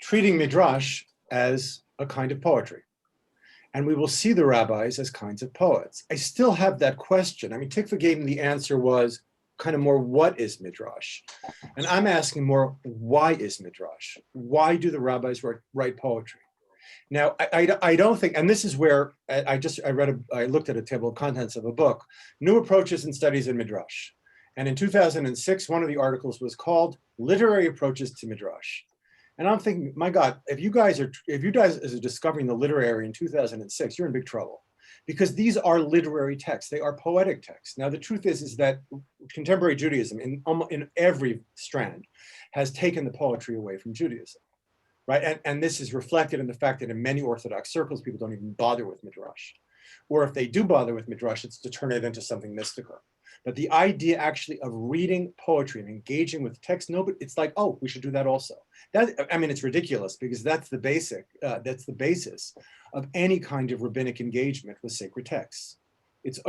treating Midrash as a kind of poetry. And we will see the rabbis as kinds of poets. I still have that question. I mean, Tikva gave me the answer was kind of more, what is Midrash? And I'm asking more, why is Midrash? Why do the rabbis write poetry? Now, I don't think, and this is where I looked at a table of contents of a book, New Approaches and Studies in Midrash. And in 2006, one of the articles was called Literary Approaches to Midrash. And I'm thinking, my God, if you guys are discovering the literary in 2006, you're in big trouble, because these are literary texts. They are poetic texts. Now, the truth is that contemporary Judaism, in every strand, has taken the poetry away from Judaism, right? And this is reflected in the fact that in many Orthodox circles, people don't even bother with Midrash, or if they do bother with Midrash, it's to turn it into something mystical. But the idea actually of reading poetry and engaging with text, it's like, oh, we should do that also. I mean, it's ridiculous, because that's the basis of any kind of rabbinic engagement with sacred texts. It's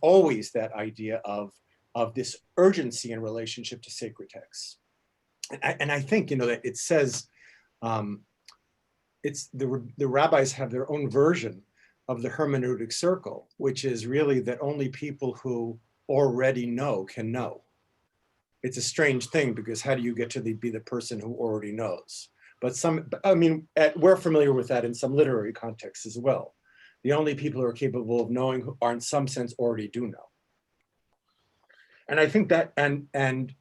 always that idea of this urgency in relationship to sacred texts. And I think, that it says, it's the rabbis have their own version of the hermeneutic circle, which is really that only people who already know can know. It's a strange thing, because how do you get to be the person who already knows? But we're familiar with that in some literary contexts as well. The only people who are capable of knowing who are in some sense already do know. And I think that, and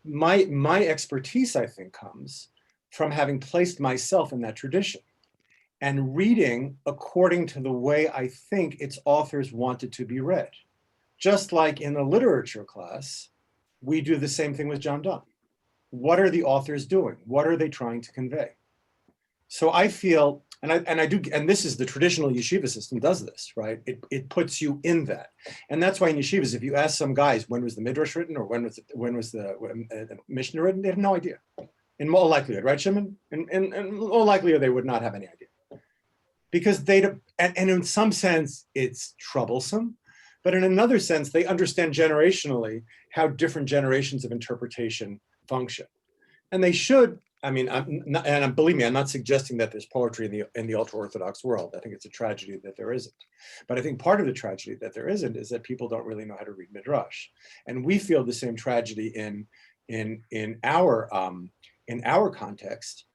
my expertise, I think, comes from having placed myself in that tradition and reading according to the way I think its authors wanted to be read. Just like in the literature class, we do the same thing with John Donne. What are the authors doing? What are they trying to convey? So I feel, and this is the traditional yeshiva system does this, right? It puts you in that. And that's why in yeshivas, if you ask some guys, when was the Midrash written, or when was the Mishnah written, they have no idea. In all likelihood, right, Shimon? In all likelihood, they would not have any idea. Because and in some sense, it's troublesome, but in another sense, they understand generationally how different generations of interpretation function. And they should, believe me, I'm not suggesting that there's poetry in the ultra-Orthodox world. I think it's a tragedy that there isn't. But I think part of the tragedy that there isn't is that people don't really know how to read Midrash. And we feel the same tragedy in our context,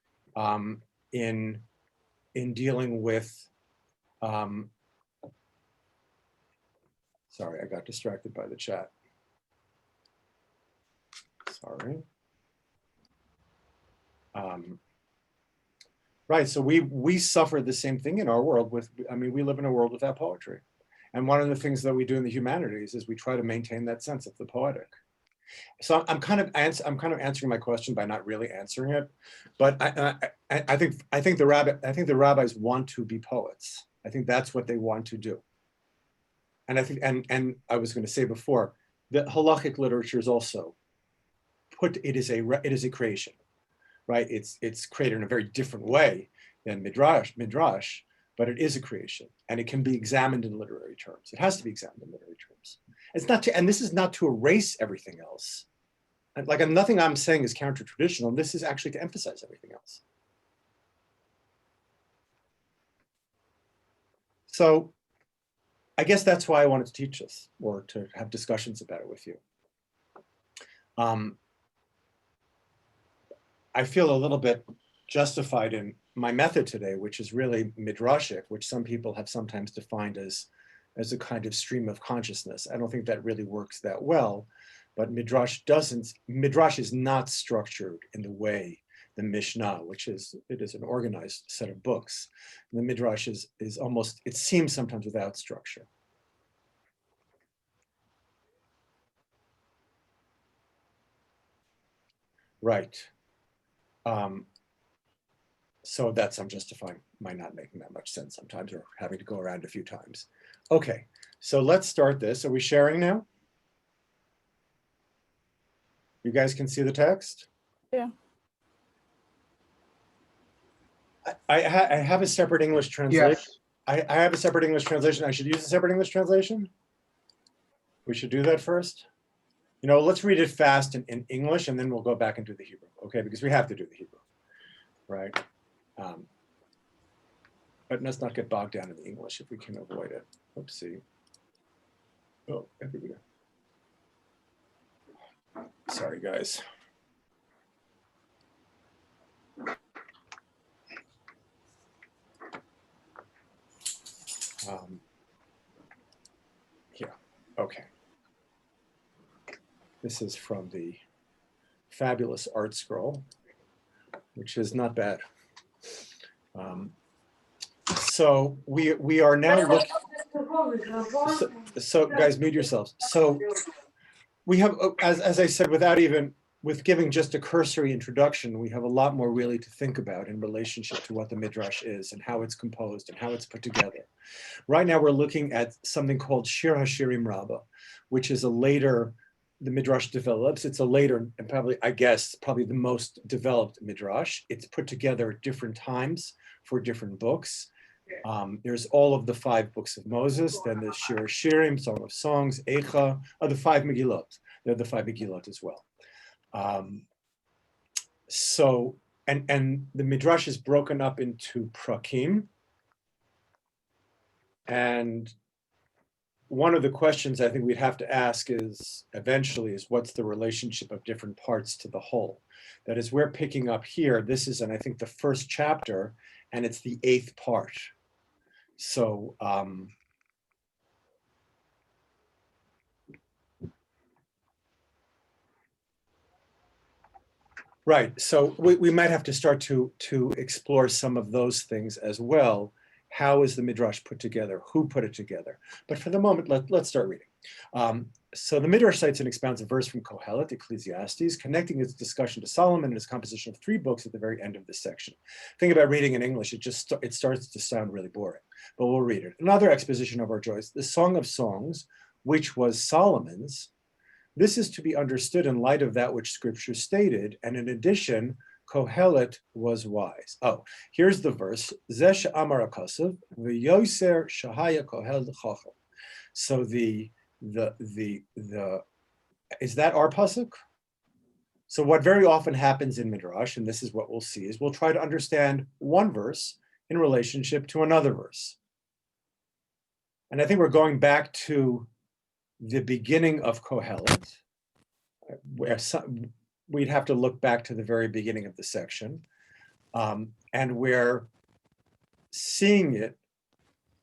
in dealing with, sorry, I got distracted by the chat. Sorry. Right, so we suffer the same thing in our world we live in a world without poetry. And one of the things that we do in the humanities is we try to maintain that sense of the poetic. So I'm kind of answering my question by not really answering it, but I think the rabbis want to be poets. I think that's what they want to do. And I think, and I was going to say before, that halachic literature is also it is a creation, right? It's created in a very different way than Midrash, but it is a creation, and it can be examined in literary terms. It has to be examined in literary terms. It's not to, and this is not to erase everything else. Like, nothing I'm saying is counter-traditional. This is actually to emphasize everything else. So I guess that's why I wanted to teach this, or to have discussions about it with you. I feel a little bit justified in my method today, which is really midrashic, which some people have sometimes defined as a kind of stream of consciousness. I don't think that really works that well, but Midrash is not structured in the way the Mishnah, it is an organized set of books. And the Midrash is almost, it seems sometimes without structure. Right. So I'm justifying my not making that much sense sometimes, or having to go around a few times. Okay, so let's start this. Are we sharing now? You guys can see the text? Yeah. I have a separate English translation. Yes. I have a separate English translation. I should use a separate English translation? We should do that first? let's read it fast in English, and then we'll go back into the Hebrew, okay? Because we have to do the Hebrew, right? But let's not get bogged down in the English if we can avoid it. Oopsie. Oh, there we go. Sorry, guys. Here, okay. This is from the fabulous art scroll, which is not bad. So we are now looking. So guys, mute yourselves. So we have, as I said, with giving just a cursory introduction, we have a lot more really to think about in relationship to what the Midrash is and how it's composed and how it's put together. Right now, we're looking at something called Shir HaShirim Rabbah, which is the Midrash develops. It's a later, and probably the most developed Midrash. It's put together at different times for different books. There's all of the 5 books of Moses, then there's Shir HaShirim, Song of Songs, Eicha, the 5 Megillot. They're the 5 Megillot as well. So the Midrash is broken up into prakim. And one of the questions I think we'd have to ask eventually is what's the relationship of different parts to the whole? That is, we're picking up here, this is, and I think the first chapter, and it's the 8th part. So, right, so we might have to start to explore some of those things as well. How is the Midrash put together? Who put it together? But for the moment, let's start reading. So the Midrash cites and expounds a verse from Kohelet, Ecclesiastes, connecting its discussion to Solomon and his composition of 3 books at the very end of this section. Think about reading in English, it starts to sound really boring, but we'll read it. Another exposition of our joys, the Song of Songs, which was Solomon's. This is to be understood in light of that which Scripture stated, and in addition, Kohelet was wise. Oh, here's the verse. Zesh Amar Akasav, v'yoser Shahaya Kohel Chacham. So is that our pasuk? So what very often happens in Midrash, and this is what we'll see, is we'll try to understand one verse in relationship to another verse. And I think we're going back to the beginning of Kohelet, where we'd have to look back to the very beginning of the section, and we're seeing it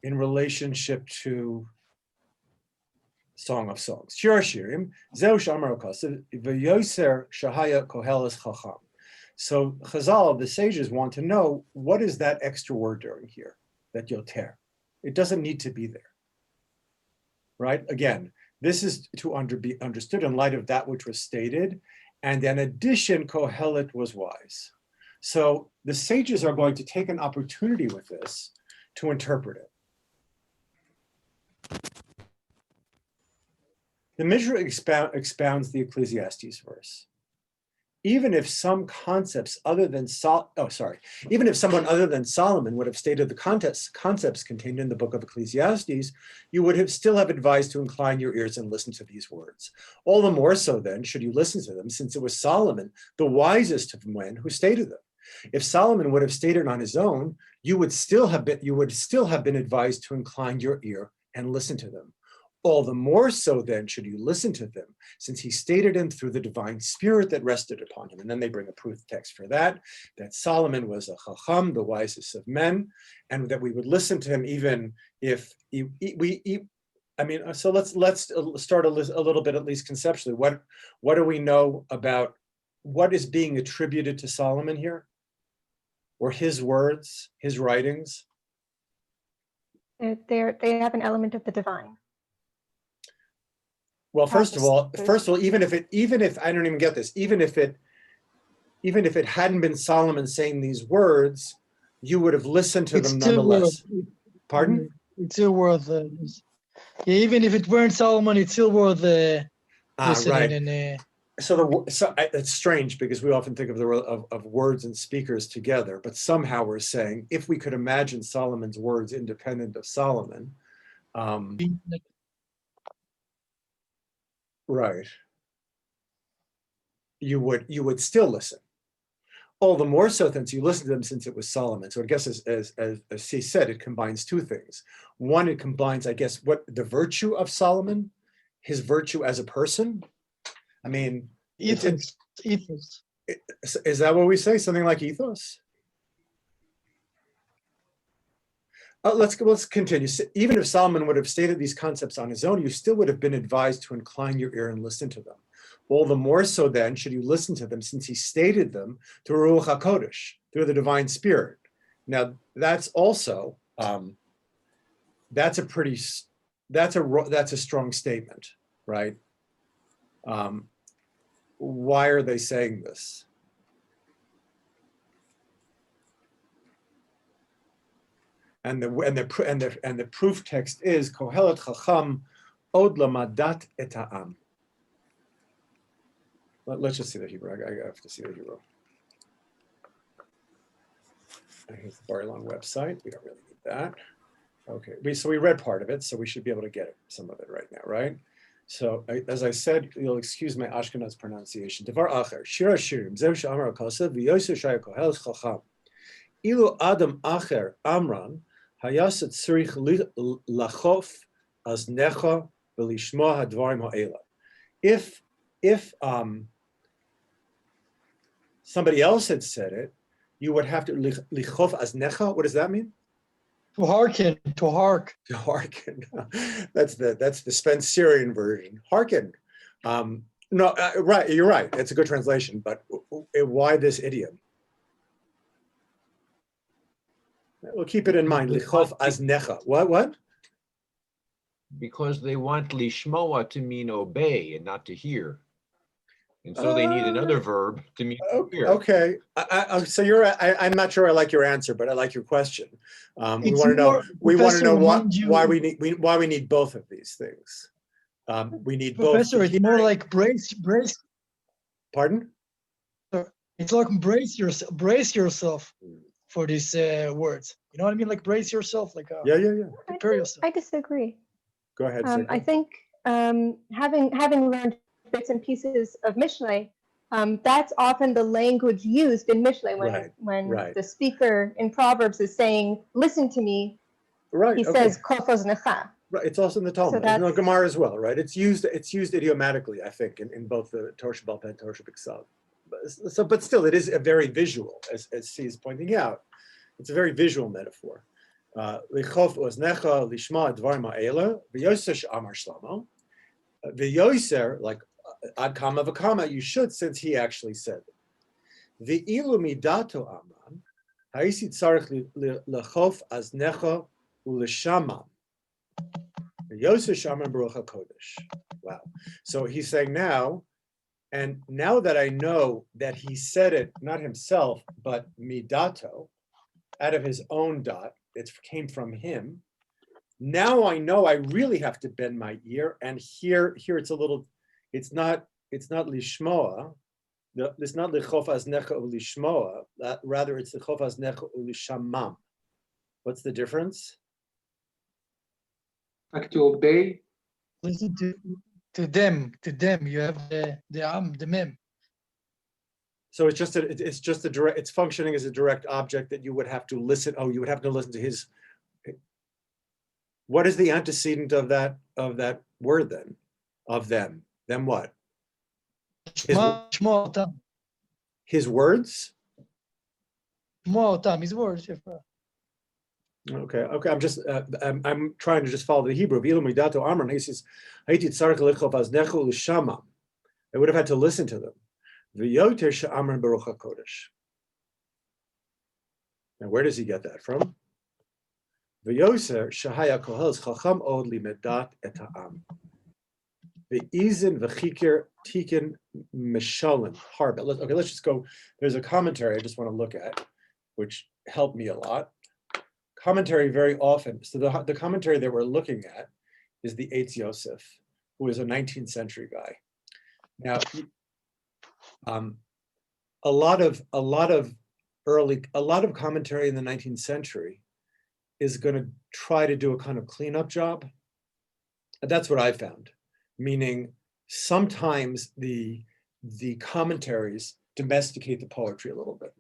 in relationship to Song of Songs. Shir HaShirim, Zeu Shamar Okasav, v'yoser Shahaya Koheles Chacham. So Chazal, the sages, want to know, what is that extra word during here, that yoter? It doesn't need to be there, right? Again, this is to be understood in light of that which was stated, and in addition, Kohelet was wise. So the sages are going to take an opportunity with this to interpret it. The Midrash expounds the Ecclesiastes verse. Even if some concepts other than even if someone other than Solomon would have stated the concepts contained in the book of Ecclesiastes, you would still have advised to incline your ears and listen to these words. All the more so then should you listen to them, since it was Solomon, the wisest of men, who stated them. If Solomon would have stated on his own, you would still have been advised to incline your ear and listen to them. All the more so then should you listen to them, since he stated them through the divine spirit that rested upon him. And then they bring a proof text for that Solomon was a chacham, the wisest of men, and that we would listen to him even if so let's start a little bit, at least conceptually. What do we know about what is being attributed to Solomon here? Or his words, his writings? They have an element of the divine. Well, first of all, even if I don't even get this, even if it hadn't been Solomon saying these words, you would have listened to them nonetheless. Pardon? It's still worth. Even if it weren't Solomon, it's still worth listening. Right. And so it's strange because we often think of of words and speakers together, but somehow we're saying if we could imagine Solomon's words independent of Solomon. Right. you would still listen. All the more so since you listened to them since it was Solomon. So I guess as C said, it combines two things. One, it combines, I guess, what the virtue of Solomon, his virtue as a person. I mean, ethos. Is that what we say? Something like ethos? Let's continue. Even if Solomon would have stated these concepts on his own, you still would have been advised to incline your ear and listen to them. All the more so then should you listen to them since he stated them through Ruach HaKodesh, through the divine spirit. Now that's also that's a strong statement, right? Why are they saying this? And the proof text is Kohelet Chacham Od Lamadat Et Ha'am. Let's just see the Hebrew. I have to see the Hebrew. Here's the Bar-Ilan website. We don't really need that. Okay, so we read part of it, so we should be able to get some of it right now, right? So as I said, you'll excuse my Ashkenaz pronunciation. Devar Acher, Shir HaShirim, Zeh She'amar HaKosev, V'yoseh Shaya Kohelet Chacham. Ilu Adam Acher Amran, Hayasat Tzrich Lachof Aznecha V'lishmoa Hadvarim Ha'ela. If somebody else had said it, you would have to lichof aznecha. What does that mean? To hearken, to hark. To hearken. That's the Spencerian version. Hearken. No, right. You're right. It's a good translation. But why this idiom? We'll keep it in mind. Lichof aznecha. What? Because they want lishmoa to mean obey and not to hear. And so they need another verb to mean hear. Okay. So I'm not sure I like your answer, but I like your question. We want to know why we need both of these things. We need both. Professor, it's more like brace. Pardon? It's like brace yourself for these words. You know what I mean? Like brace yourself, like yeah. Prepare yourself. I disagree. Go ahead. I think having learned bits and pieces of Mishlei, that's often the language used in Mishlei when the speaker in Proverbs is saying, "Listen to me." Right. He says, "Kofos necha." Right. It's also in the Talmud, in the Gemara as well, right? It's used idiomatically, I think, in both the Torah Sheba'al Peh and Torah Shebiksav. But still, it is a very visual, as C is pointing out. It's a very visual metaphor. Lichof oznecha lishma dvarim ha'ela v'yoser she'amar Shlomo. V'yoser, like ad kama v'kama, you should, since he actually said it. V'ilu midato aman ha'isi tzarich lechof aznecha u'lishamam. V'yoser she'amar Baruch HaKodesh. Wow. So he's saying now that I know that he said it, not himself, but midato, out of his own dot, it came from him. Now I know I really have to bend my ear, and here it's a little, it's not lishmoa, it's not lichof aznecha ulishmoa, rather it's lichof aznecha ulishamam. What's the difference? Like to obey. Listen to them. You have the mem. So it's functioning as a direct object that you would have to listen. Oh, you would have to listen to his. What is the antecedent of that word then? Of them? Them what? His words? His words. Okay. I'm just I'm trying to just follow the Hebrew. He says, I would have had to listen to them. Now, where does he get that from? V'yoser shahaya koheles chacham od limedat et ha'am. V'izin v'chikir tikin mishalim harba. Okay, let's just go. There's a commentary I just want to look at, which helped me a lot. Commentary very often. So the commentary that we're looking at is the Eitz Yosef, who is a 19th century guy. Now, a lot of commentary in the 19th century is going to try to do a kind of cleanup job. And that's what I found, meaning sometimes the the commentaries domesticate the poetry a little bit.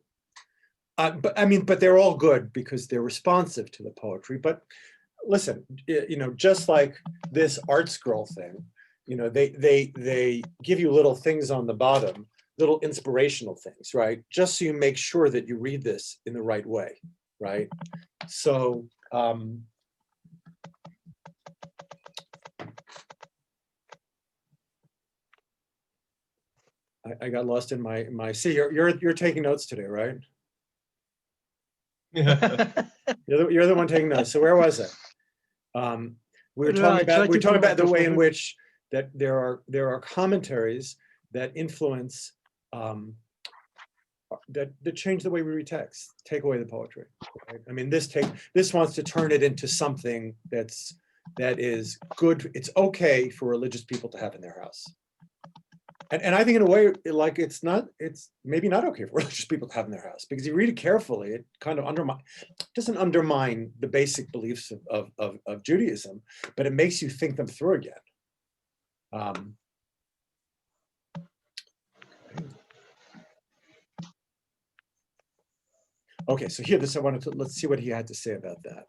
But they're all good because they're responsive to the poetry. But listen, just like this art scroll thing, they give you little things on the bottom, little inspirational things, right? Just so you make sure that you read this in the right way, right? So, I got lost in my. See, you're taking notes today, right? You're the one taking notes. So where was it? We were talking about the way in which that there are commentaries that influence that change the way we read text, take away the poetry. Right? I mean, this wants to turn it into something that is good. It's okay for religious people to have in their house. And I think in a way, like it's maybe not okay for religious people to have in their house, because you read it carefully, it kind of doesn't undermine the basic beliefs of Judaism, but it makes you think them through again. Okay, so here, let's see what he had to say about that.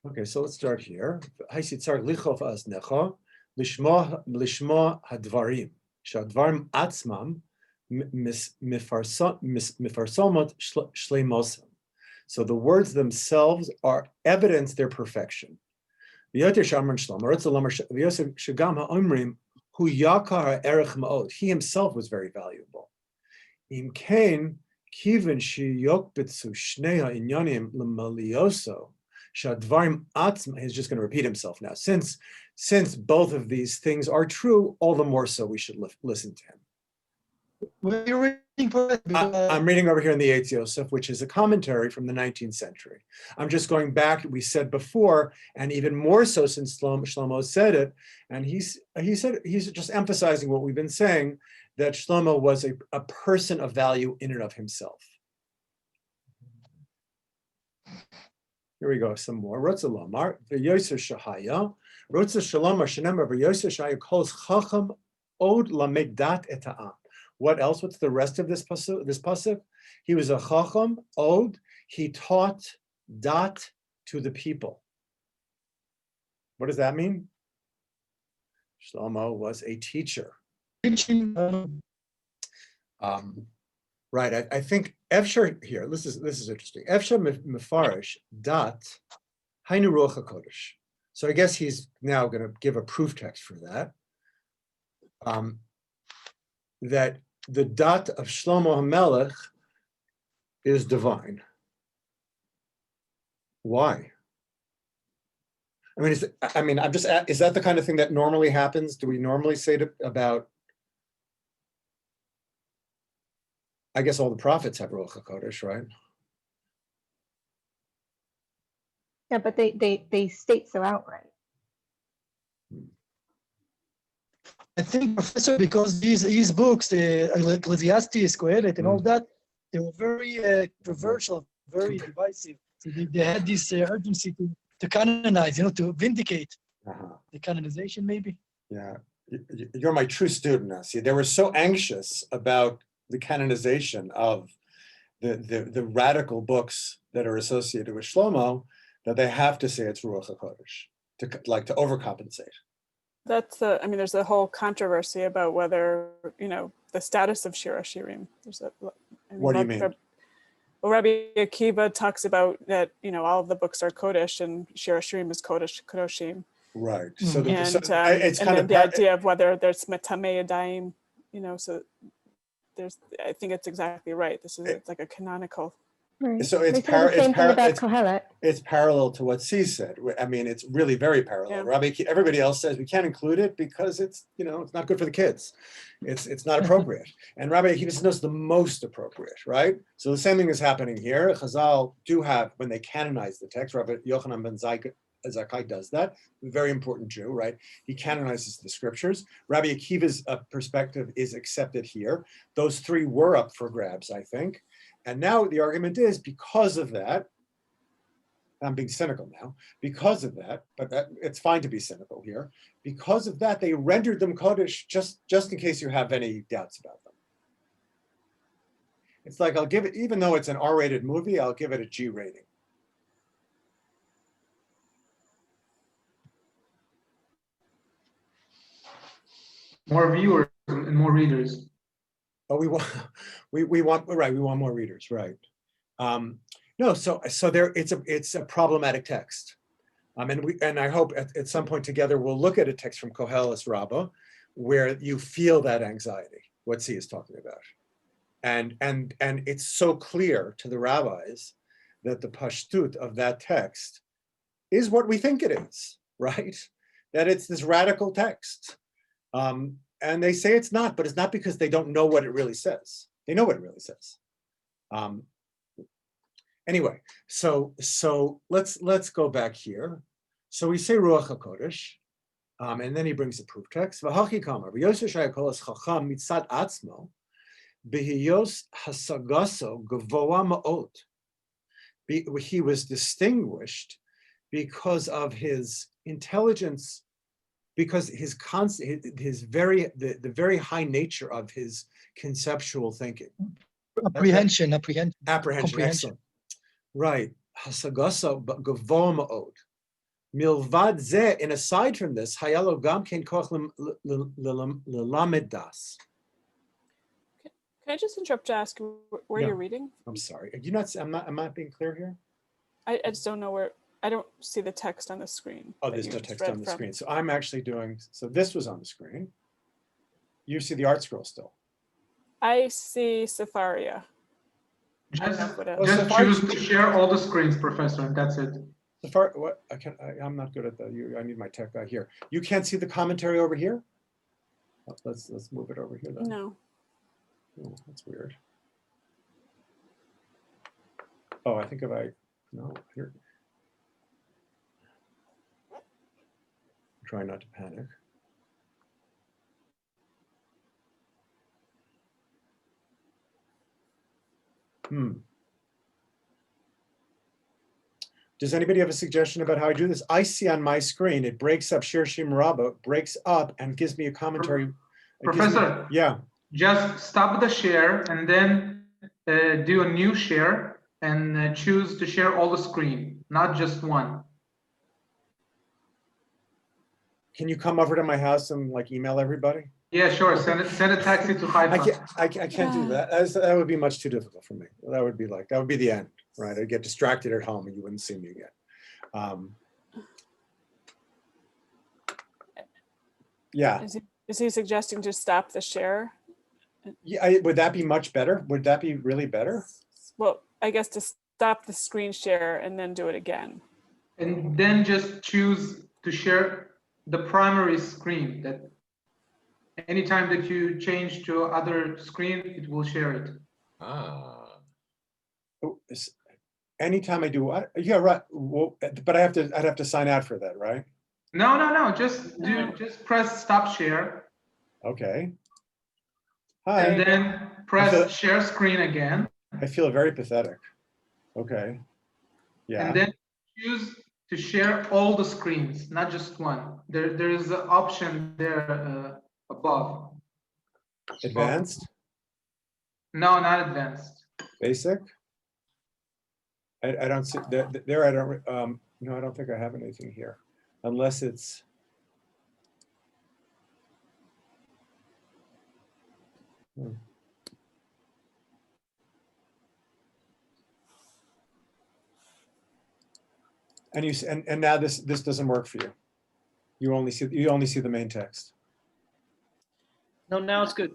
Okay, so let's start here. Lishma hadvarim, shadvarim atzmam mifarsomot shleimosam. So the words themselves are evidence their perfection. He himself was very valuable. He's just going to repeat himself now. Since both of these things are true, all the more so we should listen to him. When you're reading, I'm reading over here in the Eitz Yosef, which is a commentary from the 19th century. I'm just going back, we said before, and even more so since Shlomo said it, and he's just emphasizing what we've been saying, that Shlomo was a person of value in and of himself. Here we go, some more. Rotza Lomar, v'yoser shahaya, Rotza Shalomar shenemar v'yoser shahaya kol chacham od lamed dat et ha'am. What else? What's the rest of this pasuk? He was a chacham, od. He taught dat to the people. What does that mean? Shlomo was a teacher. Right. I think Efshar here. This is interesting. Efshar mefarish dat hainu ruach hakodesh. So I guess he's now going to give a proof text for that. That the dat of Shlomo HaMelech is divine. Why? Is that the kind of thing that normally happens? Do we normally say about? I guess all the prophets have Ruach HaKodesh, right? Yeah, but they state so outright. I think, Professor, because these books, the Ecclesiastes, Kohelet, and all that, they were very controversial, very divisive. So they had this urgency to canonize, to vindicate the canonization, maybe. Yeah, you're my true student now. See, they were so anxious about the canonization of the radical books that are associated with Shlomo that they have to say it's Ruach HaKodesh to overcompensate. That's there's a whole controversy about whether, the status of Shir HaShirim. What do you mean? Well, Rabbi Akiva talks about that, all of the books are Kodesh and Shir HaShirim is Kodoshim. Right. So it's kind of the idea of whether there's Metamei Yadayim, so I think it's exactly right. It's like a canonical. Right. So it's parallel to what C said. It's really very parallel. Yeah. Everybody else says we can't include it because it's it's not good for the kids. It's not appropriate. And Rabbi Akiva knows the most appropriate, right? So the same thing is happening here. Chazal do have, when they canonize the text, Rabbi Yochanan ben Zakkai does that. A very important Jew, right? He canonizes the scriptures. Rabbi Akiva's perspective is accepted here. Those three were up for grabs, I think. And now the argument is, because of that, I'm being cynical now, because of that, but it's fine to be cynical here. Because of that, they rendered them Kodesh just in case you have any doubts about them. It's like, I'll give it, even though it's an R-rated movie, I'll give it a G rating. More viewers and more readers. Oh, we want more readers, right? No, so there, it's a problematic text, and I hope at some point together we'll look at a text from Koheles Rabbah, where you feel that anxiety, what C is talking about, and it's so clear to the rabbis that the pashtut of that text is what we think it is, right? That it's this radical text. And they say it's not, but it's not because they don't know what it really says. They know what it really says. Anyway, so let's go back here. So we say Ruach HaKodesh, and then he brings a proof text. V'hachi kamar, v'yosef shayakol es chacham mitzad atzmo, b'hiyos hasagaso gavoa ma'ot. He was distinguished because of his intelligence, because the very high nature of his conceptual thinking. Apprehension. Excellent. Right. Hasagasa gavoa ma'od. Milvad zeh, and aside from this, hayalo gam ken koch lelamed das. Can I just interrupt to ask where you're reading? I'm sorry. I'm not being clear here? I just don't know where. I don't see the text on the screen. Oh, there's no text on the screen. So I'm actually doing, so this was on the screen. You see the art scroll still. I see Safaria. Just choose to share all the screens, Professor, and that's it. What? I'm not good at that. I need my tech guy here. You can't see the commentary over here? Let's move it over here then. No. Oh, that's weird. Oh, I think no, here. Try not to panic. Does anybody have a suggestion about how I do this? I see on my screen, it breaks up Shir Shim Rabbah, breaks up and gives me a commentary. Professor, yeah. Just stop the share and then do a new share and choose to share all the screen, not just one. Can you come over to my house and like email everybody? Yeah, sure. Send a taxi to Haifa. I can't do that. That would be much too difficult for me. That would be the end, right? I'd get distracted at home and you wouldn't see me again. Yeah. Is he suggesting to stop the share? Yeah, would that be much better? Would that be really better? Well, I guess to stop the screen share and then do it again. And then just choose to share the primary screen. That anytime that you change to other screen, it will share it. Anytime I do what? Yeah, right. Well, but I'd have to sign out for that, right? No. Just press stop share. Okay. Hi. And then press share screen again. I feel very pathetic. Okay. Yeah. And then choose to share all the screens, not just one. There is an option there above. Advanced? No, not advanced. Basic? I don't see there. I don't. No, I don't think I have anything here, unless it's. And you and now this doesn't work for you. You only see the main text. No, now it's good.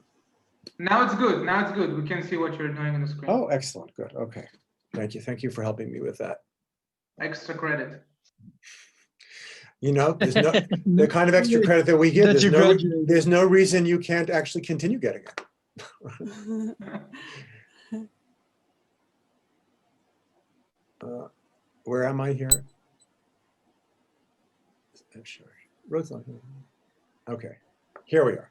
Now it's good. Now it's good. We can see what you're doing on the screen. Oh, excellent. Good. Okay. Thank you for helping me with that. Extra credit. You know, there's no the kind of extra credit that we give. There's no reason you can't actually continue getting it. Where am I here? I'm sure. Okay, here we are.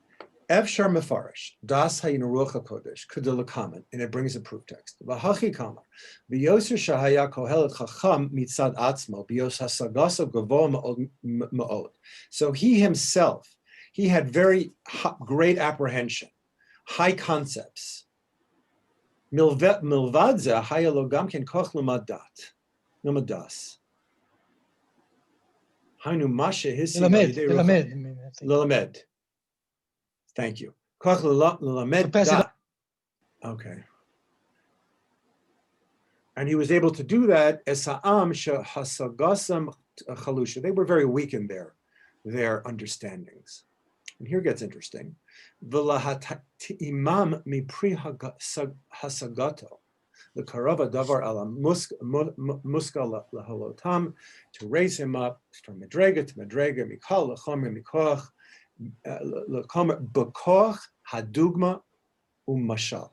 Efshar mefarish das hayin ruach hakodesh kudel, and it brings a proof text. V'hachi kamar v'yoser shahaya kohelet chacham mitzad atzmo b'yos hasagaso gavoa ma'od. So he himself, he had very great apprehension, high concepts. Milvad ze haya lo gam ken koch lumadas. Hainu mashe hisi lelamed. Thank you. Okay. And he was able to do that. They were very weak in their understandings. And here gets interesting. Imam mipri hasagato. The karava davar ala muska laholotam, to raise him up from madrega to madrega, mikal lechomer mikoch, bekoch hadugma umashal.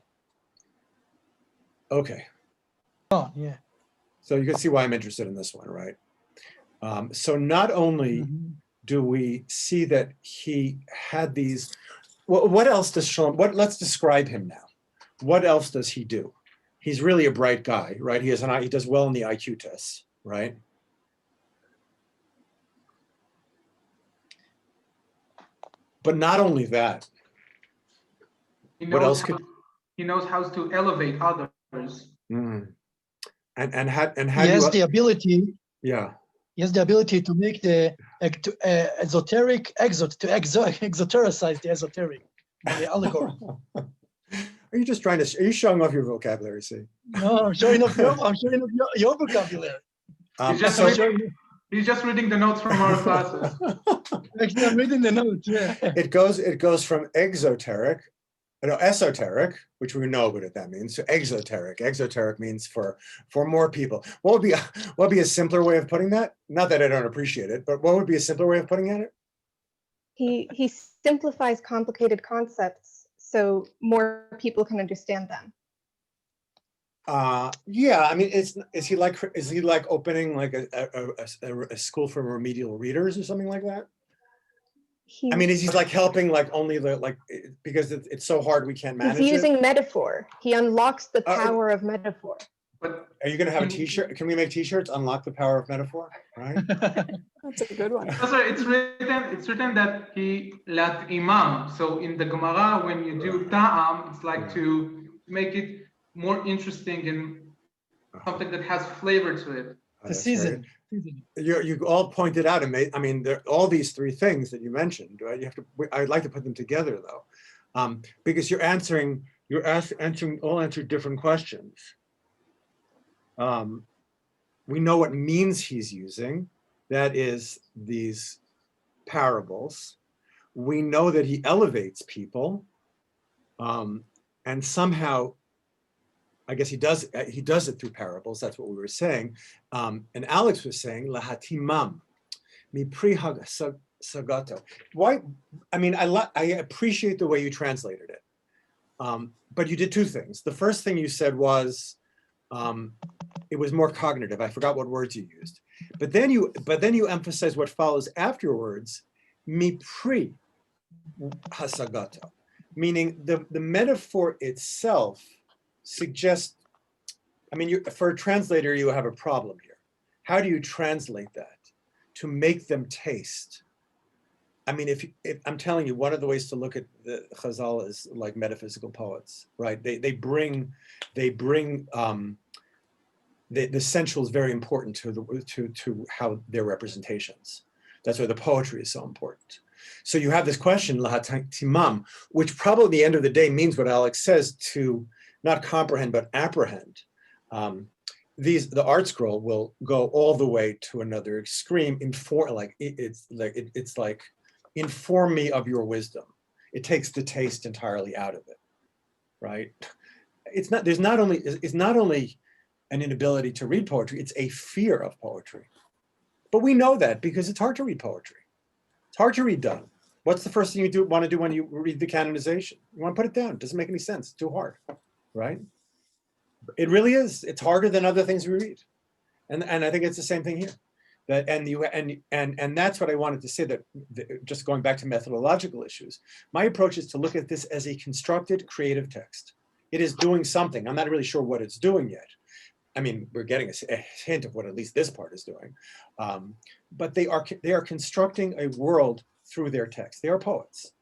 Okay. Oh, yeah. So you can see why I'm interested in this one, right? So not only do we see that he had these, what else does Shalom, let's describe him now. What else does he do? He's really a bright guy, right? He does well in the IQ tests, right? But not only that, what else could he knows how to elevate others? And how he has the ability. Yeah. He has the ability to make the esoteric exotericize the esoteric, the allegory. Are you just are you showing off your vocabulary, see? No, I'm showing off your vocabulary. He's just reading the notes from our classes. Actually, I'm reading the notes, yeah. It goes from esoteric, which we know what that means, to exoteric. Exoteric means for more people. What would be a simpler way of putting that? Not that I don't appreciate it, but what would be a simpler way of putting it? He simplifies complicated concepts so more people can understand them. Yeah, I mean, is he like opening like a school for remedial readers or something like that? I mean, is he like helping like only because it's so hard we can't manage it? He's using metaphor. He unlocks the power of metaphor. But are you going to have a T-shirt? Can we make T-shirts? Unlock the power of metaphor, right? That's a good one. It's written that he lat imam. So in the Gemara, when you do ta'am, it's like to make it more interesting and something that has flavor to it. The season. You all pointed out, I mean, there all these three things that you mentioned, right? I'd like to put them together though, because you're answering different questions. We know what means he's using, that is these parables. We know that he elevates people, and somehow, I guess he does it through parables. That's what we were saying. And Alex was saying, lahatimam, mipri sagato. Why? I mean, I appreciate the way you translated it, but you did two things. The first thing you said was, it was more cognitive. I forgot what words you used, but then you emphasize what follows afterwards, mipri hasagato, meaning the metaphor itself suggests, I mean, for a translator, you have a problem here. How do you translate that to make them taste? I mean, if I'm telling you, one of the ways to look at the Chazal is like metaphysical poets, right? They bring the essential is very important to how their representations. That's why the poetry is so important. So you have this question, lahatimam, which probably at the end of the day means what Alex says, to not comprehend but apprehend. The art scroll will go all the way to another extreme. It's like inform me of your wisdom. It takes the taste entirely out of it, right? It's not only an inability to read poetry, it's a fear of poetry. But we know that because it's hard to read poetry. It's hard to read done. What's the first thing you want to do when you read the canonization? You want to put it down. It doesn't make any sense. It's too hard, right? It really is. It's harder than other things we read. And I think it's the same thing here. That and that's what I wanted to say, that just going back to methodological issues, my approach is to look at this as a constructed creative text. It is doing something. I'm not really sure what it's doing yet. I mean, we're getting a hint of what at least this part is doing, but they are constructing a world through their text. They are poets,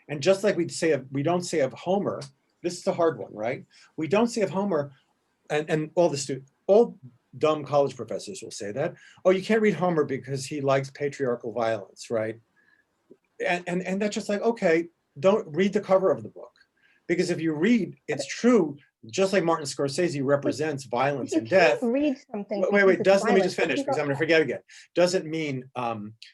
and just like we don't say of Homer. This is a hard one, right? We don't say of Homer, and all dumb college professors will say that. Oh, you can't read Homer because he likes patriarchal violence, right? And that's just like, okay, don't read the cover of the book, because if you read, it's true. Just like Martin Scorsese represents violence and death. Read something. Wait, let me just finish, because I'm going to forget again. Doesn't mean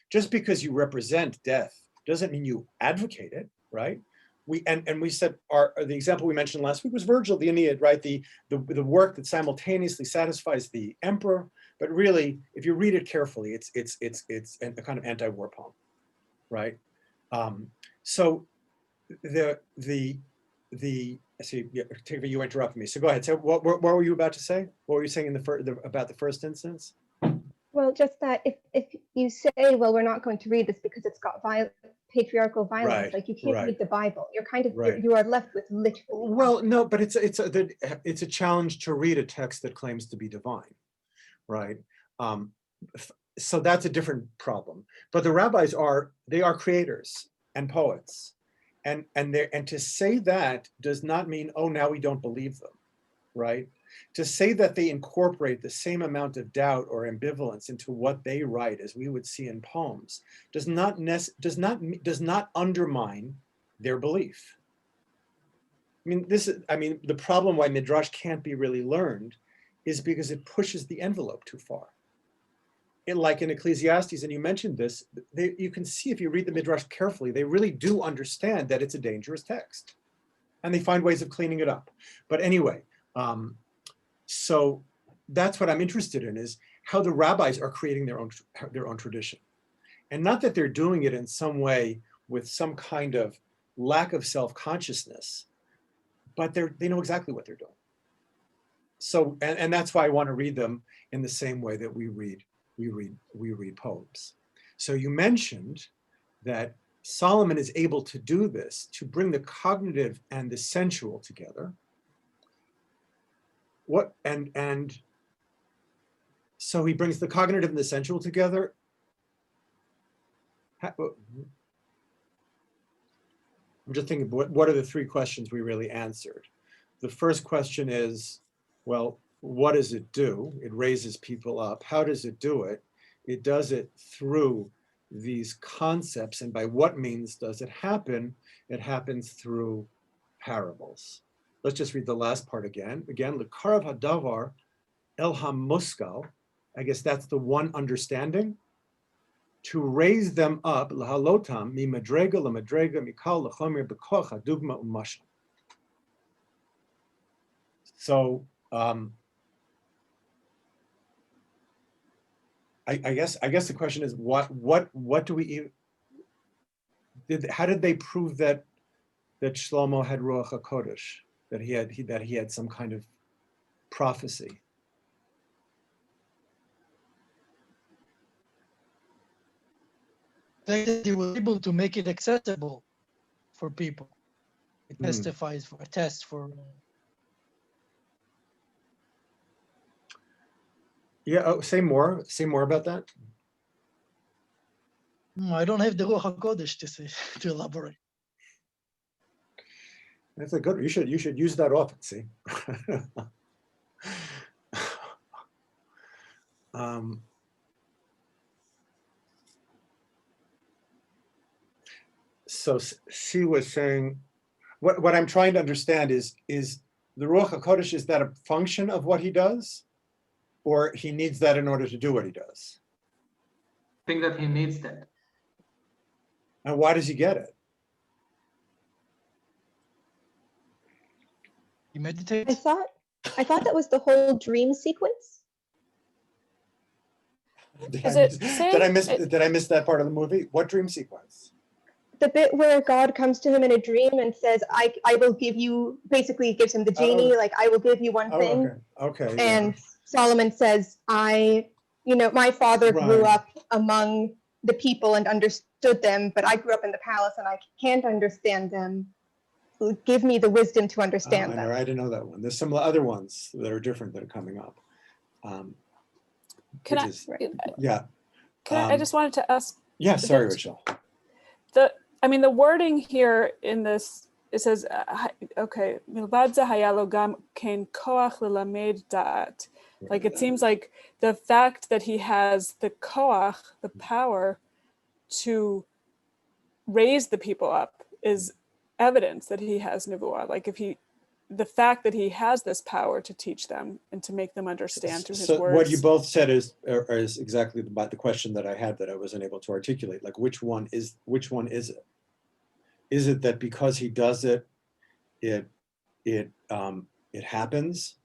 just because you represent death doesn't mean you advocate it, right? We said the example we mentioned last week was Virgil, the Aeneid, right? The work that simultaneously satisfies the emperor, but really, if you read it carefully, it's a kind of anti-war poem, right? So see, you interrupted me. So go ahead. So what were you about to say? What were you saying about the first instance? Well, just that if you say, well, we're not going to read this because it's got patriarchal violence, Right, like you can't right. read the Bible. You're kind of Right. you are left with literally. Well, no, but it's a challenge to read a text that claims to be divine, right? So that's a different problem. But the rabbis are creators and poets, and to say that does not mean, oh, now we don't believe them, right? To say that they incorporate the same amount of doubt or ambivalence into what they write as we would see in poems does not undermine their belief. The problem why Midrash can't be really learned is because it pushes the envelope too far. Like in Ecclesiastes, and you mentioned this, you can see if you read the Midrash carefully, they really do understand that it's a dangerous text, and they find ways of cleaning it up. But anyway, so that's what I'm interested in, is how the rabbis are creating their own tradition, and not that they're doing it in some way with some kind of lack of self-consciousness, but they know exactly what they're doing. So, and that's why I want to read them in the same way that we read poems. So you mentioned that Solomon is able to do this, to bring the cognitive and the sensual together. And so he brings the cognitive and the sensual together. I'm just thinking, what are the three questions we really answered? The first question is, well, what does it do? It raises people up. How does it do it? It does it through these concepts. And by what means does it happen? It happens through parables. Let's just read the last part again. Again, L'karav hadavar el hamuskal. I guess that's the one understanding. To raise them up, lahalotam mi madrega lamadrega mikal lachomer bekoch hadugma umashal. So I guess the question is, what do we how did they prove that Shlomo had Ruach HaKodesh, that he had some kind of prophecy? That he was able to make it accessible for people. It testifies for a test for. Yeah. Say more about that. I don't have the Ruach HaKodesh to elaborate. That's a good. You should use that often. See. So she was saying, what I'm trying to understand is the Ruach HaKodesh, is that a function of what he does, or he needs that in order to do what he does? I think that he needs that. And why does he get it? He meditates. I thought that was the whole dream sequence. Did I miss that part of the movie? What dream sequence? The bit where God comes to him in a dream and says, I will give you, basically gives him the genie, like, I will give you one thing. Okay. And Solomon says, I my father grew Right. up among the people and understood them, but I grew up in the palace and I can't understand them. Give me the wisdom to understand them. I didn't know that one. There's some other ones that are different that are coming up. Can I? Yeah. I just wanted to ask. Yeah, sorry, Rachel. The wording here in this, it says, okay, milvad ze haya lo gam ken koach lelamed da'at. Like it seems like the fact that he has the koach, the power to raise the people up, is evidence that he has nevuah. Like the fact that he has this power to teach them and to make them understand through his words. So what you both said is exactly about the question that I had that I wasn't able to articulate. Like which one is it? Is it that because he does it, it happens,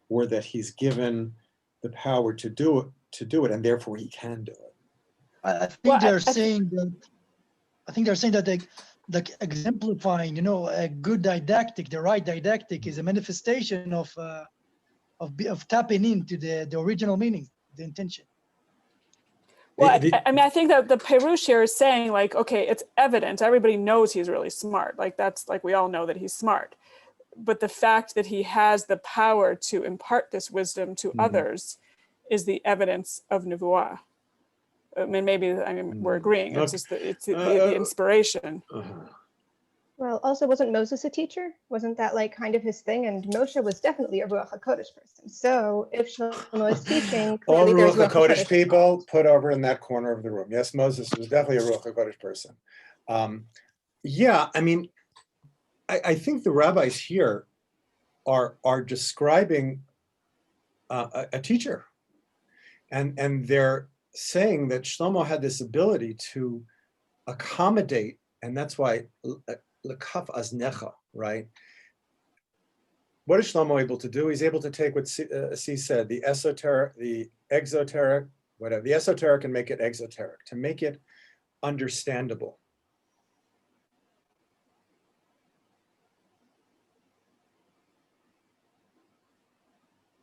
or that he's given the power to do it, and therefore he can do it? I think they're saying that they, like exemplifying, a good didactic, the right didactic is a manifestation of tapping into the original meaning, the intention. Well, I think that the Perush here is saying, like, okay, it's evident. Everybody knows he's really smart. Like, that's like, we all know that he's smart. But the fact that he has the power to impart this wisdom to others is the evidence of nevuah. I mean, we're agreeing. It's just the inspiration. Well, also, wasn't Moses a teacher? Wasn't that like kind of his thing? And Moshe was definitely a Ruach HaKodesh person. So if Shlomo is teaching, all clearly there's Ruach HaKodesh people put over in that corner of the room. Yes, Moses was definitely a Ruach HaKodesh person. Yeah, I mean, I think the rabbis here are describing a teacher, and they're saying that Shlomo had this ability to accommodate, and that's why lekaf aznecha, right? What is Shlomo able to do? He's able to take what C said, the esoteric, the exoteric, whatever, the esoteric, and make it exoteric, to make it understandable.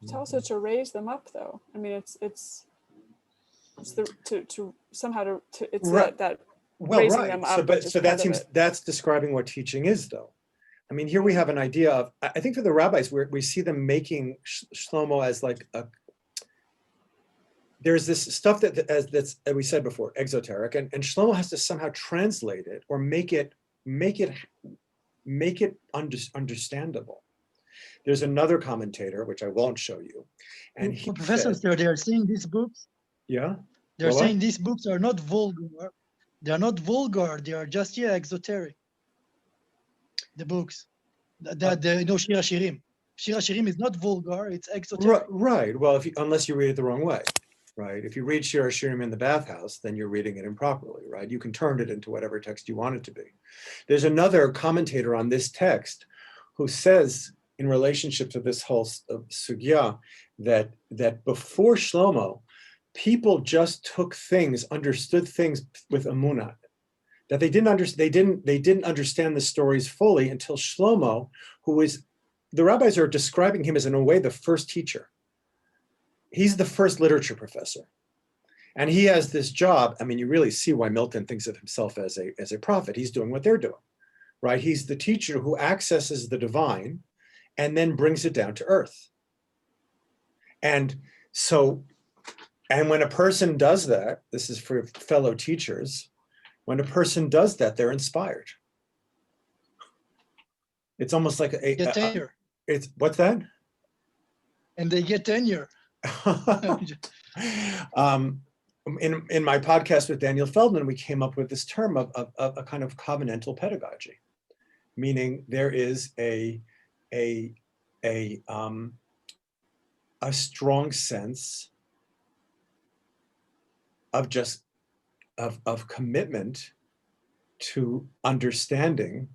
It's also to raise them up, though. I mean, it's to somehow it's right. that raising them up. So that seems that's describing what teaching is, though. I mean, here we have an idea of, I think for the rabbis, we see them making Shlomo as like there's this stuff that's we said before, exoteric, and Shlomo has to somehow translate it or make it understandable. There's another commentator, which I won't show you. And he professors, they're saying these books. Yeah. They're saying these books are not vulgar. They're not vulgar. They are just exoteric. The books. Shir HaShirim. Shir HaShirim is not vulgar. It's exoteric. Right. Well, unless you read it the wrong way, right? If you read Shir HaShirim in the bathhouse, then you're reading it improperly, right? You can turn it into whatever text you want it to be. There's another commentator on this text who says, in relationship to this whole sugya, that before Shlomo, people just took things, understood things with emunah, that they didn't understand the stories fully until Shlomo, the rabbis are describing him as, in a way, the first teacher. He's the first literature professor, and he has this job. I mean, you really see why Milton thinks of himself as a prophet. He's doing what they're doing, right? He's the teacher who accesses the divine and then brings it down to earth. And when a person does that, this is for fellow teachers, when a person does that, they're inspired. It's almost like get tenure. What's that? And they get tenure. In my podcast with Daniel Feldman, we came up with this term of a kind of covenantal pedagogy, meaning there is a strong sense of commitment to understanding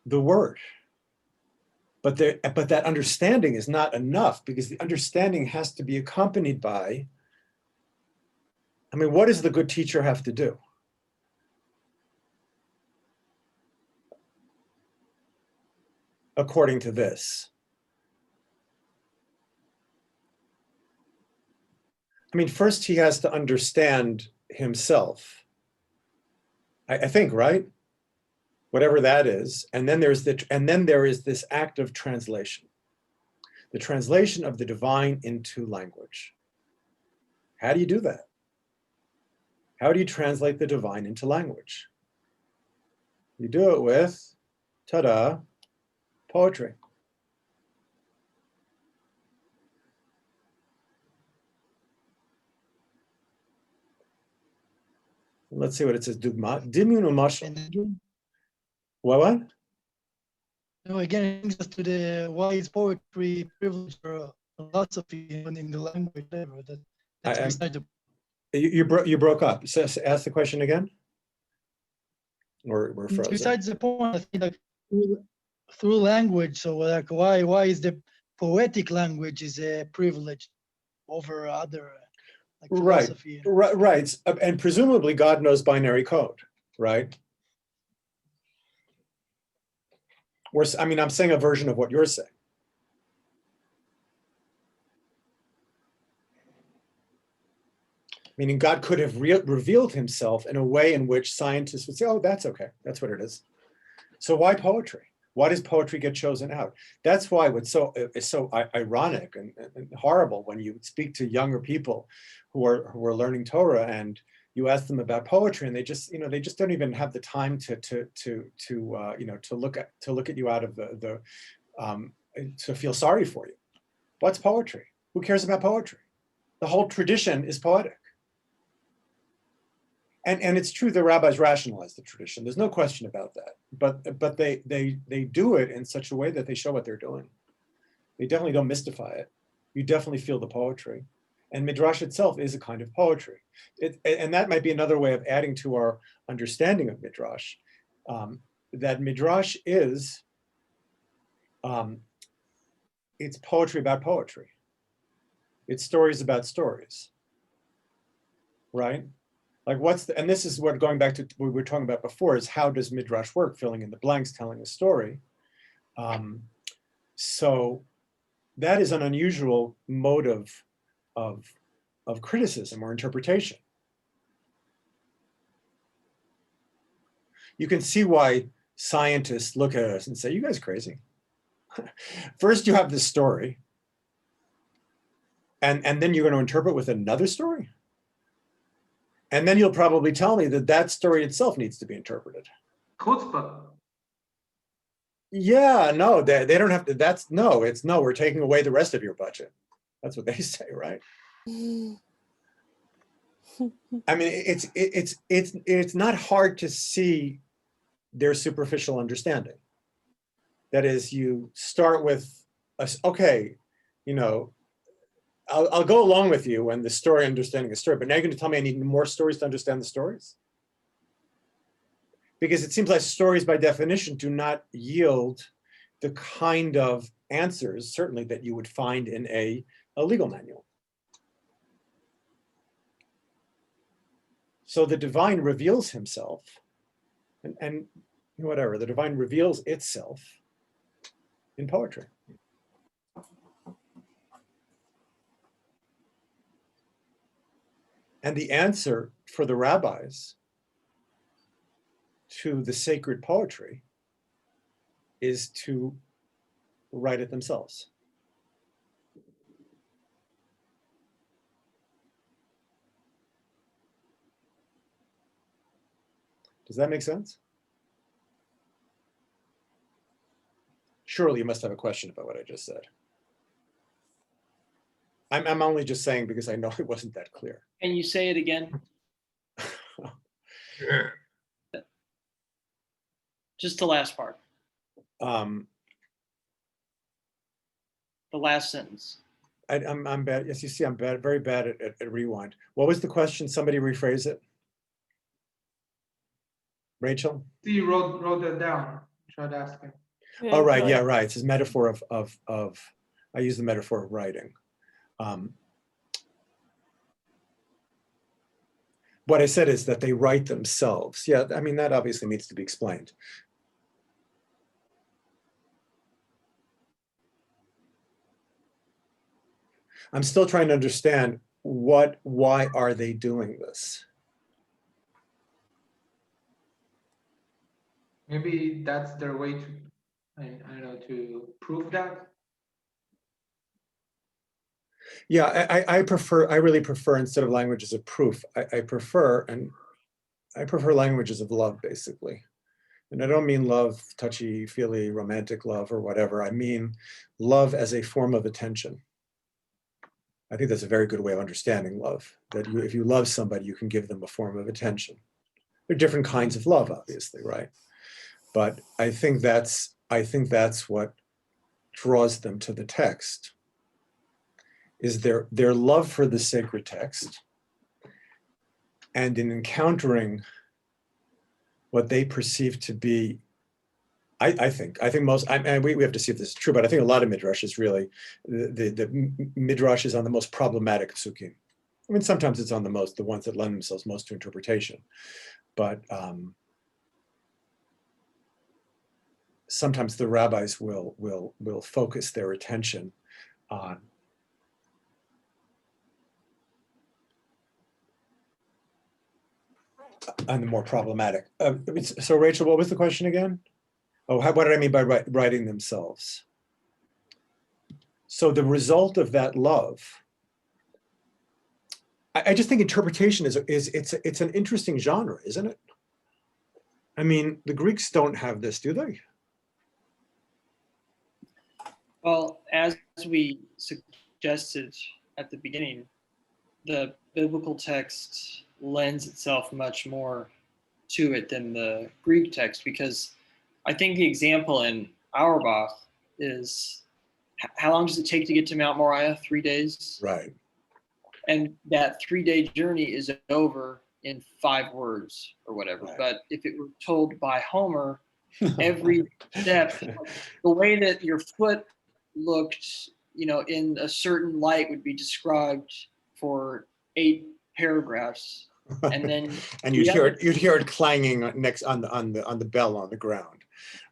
the word. But that understanding is not enough, because the understanding has to be accompanied by, I mean, what does the good teacher have to do? According to this. I mean, first he has to understand himself. I think, right? Whatever that is, and then there is this act of translation, the translation of the divine into language. How do you do that? How do you translate the divine into language? You do it with, ta-da, poetry. Let's see what it says. Dugma, dimun u'mashal. What? No, again, it brings us to the why is poetry privilege or philosophy in the language, whatever. That's beside the. You broke up. So ask the question again. Or we're frozen. Besides the point, I think like through language. So like why is the poetic language is a privilege over other like philosophy? Right. And presumably God knows binary code, right? I mean, I'm saying a version of what you're saying. Meaning God could have revealed himself in a way in which scientists would say, oh, that's okay. That's what it is. So why poetry? Why does poetry get chosen out? That's why it's so ironic and horrible when you speak to younger people who are learning Torah and you ask them about poetry and they just don't even have the time to look at you out of to feel sorry for you. What's poetry? Who cares about poetry? The whole tradition is poetic. And it's true the rabbis rationalize the tradition. There's no question about that. But they do it in such a way that they show what they're doing. They definitely don't mystify it. You definitely feel the poetry. And Midrash itself is a kind of poetry. And that might be another way of adding to our understanding of Midrash, that Midrash is, it's poetry about poetry. It's stories about stories, right? Like and this is what, going back to what we were talking about before, is how does Midrash work, filling in the blanks, telling a story. So that is an unusual mode of criticism or interpretation. You can see why scientists look at us and say, you guys crazy. First you have this story, and then you're going to interpret with another story? And then you'll probably tell me that story itself needs to be interpreted. Chutzpah. Yeah, no, they don't have to. No, we're taking away the rest of your budget. That's what they say, right? I mean, it's not hard to see their superficial understanding. That is, you start with, okay, I'll go along with you when the story, understanding a story, but now you're going to tell me I need more stories to understand the stories? Because it seems like stories by definition do not yield the kind of answers, certainly, that you would find in a legal manual. So the divine reveals himself, and whatever, the divine reveals itself in poetry. And the answer for the rabbis to the sacred poetry is to write it themselves. Does that make sense? Surely you must have a question about what I just said. I'm only just saying because I know it wasn't that clear. Can you say it again? Just the last part. The last sentence. I'm bad. Yes, you see, I'm bad, very bad at rewind. What was the question? Somebody rephrase it. Rachel? He wrote that down. Tried asking. Oh, right. Yeah, right. It's his metaphor of I use the metaphor of writing. What I said is that they write themselves. Yeah, I mean, that obviously needs to be explained. I'm still trying to understand why are they doing this? Maybe that's their way to, I don't know, to prove that. Yeah, I really prefer, instead of languages of proof, I prefer languages of love, basically. And I don't mean love, touchy-feely, romantic love or whatever. I mean love as a form of attention. I think that's a very good way of understanding love, that if you love somebody, you can give them a form of attention. There are different kinds of love, obviously, right? But I think that's what draws them to the text, is their love for the sacred text, and in encountering what they perceive to be, I think most, and we have to see if this is true, but I think a lot of Midrash is really, the Midrash is on the most problematic psukim. I mean, sometimes it's on the ones that lend themselves most to interpretation, but sometimes the rabbis will focus their attention on the more problematic. So Rachel, what was the question again? Oh, what did I mean by writing themselves? So the result of that love, I just think interpretation it's an interesting genre, isn't it? I mean, the Greeks don't have this, do they? Well, as we suggested at the beginning, the biblical text lends itself much more to it than the Greek text, because I think the example in Auerbach is, how long does it take to get to Mount Moriah? 3 days. Right. And that 3-day journey is over in 5 words or whatever. Right. But if it were told by Homer, every step, the way that your foot looked, in a certain light would be described for 8 paragraphs. And then and you'd hear it clanging next on the bell on the ground.